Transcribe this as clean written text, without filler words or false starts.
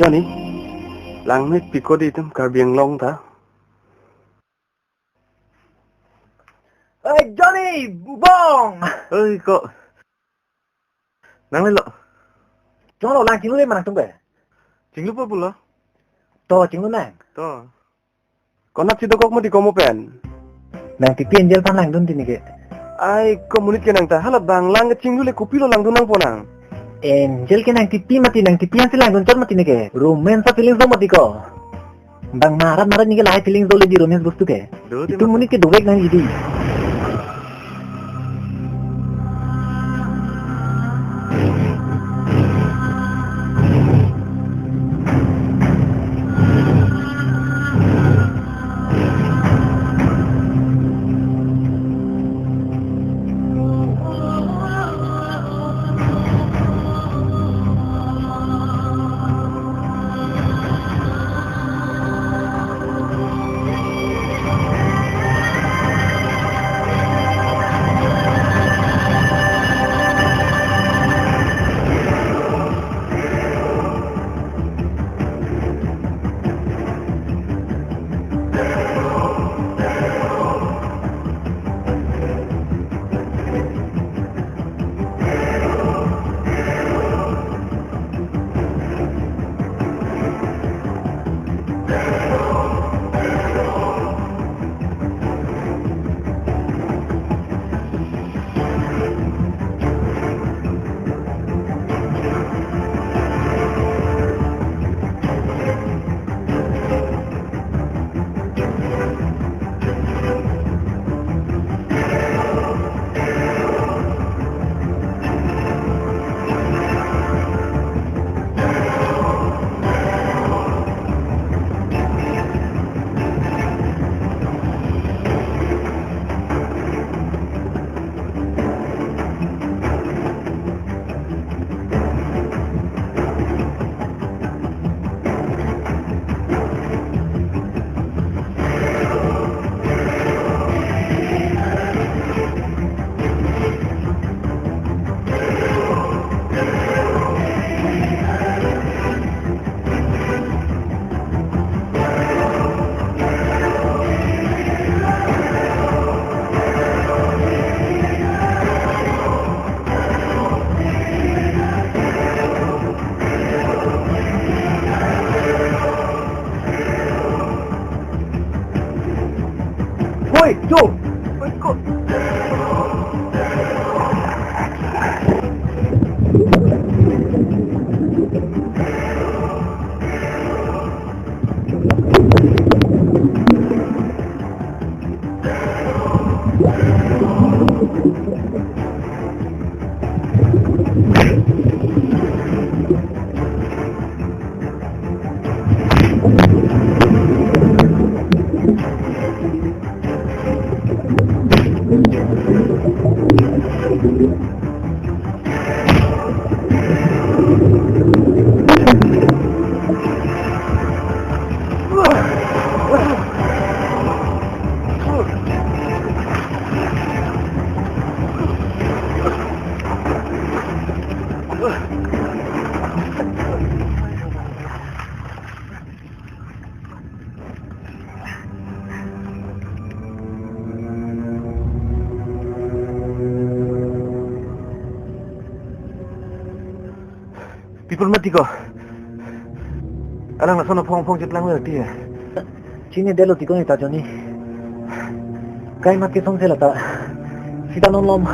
Johnny, lang mit piko di tem karbiang long ta. Johnny, bong. Kok. Nang lelo. Chúng nó lang chính lúc đấy mà nàng tung bể. Chính lúc apa pula? To chính lúc nàng. To. Kau nak cerita kok mau di komo pen? Nàng thì tiền dân pan lang tung tin cái. Ai komunit ke nang ta halat bang lang cing dulu kopi lo lang dunang ponang. Angel ke nàng tipi mati yang lang tung mati nih ke. Romance feelings do mati ko. Bang marah nih ke lain feelings do lagi romance bostu ke. Itu munit ke dovek nang jadi. Woi, Joe. Ikut. People mati ko. Alang nasono phong jet lang ngerti ya. Sini delo tiko ni ta Johnny. Kai mat ke song se la ta. Sita non lom.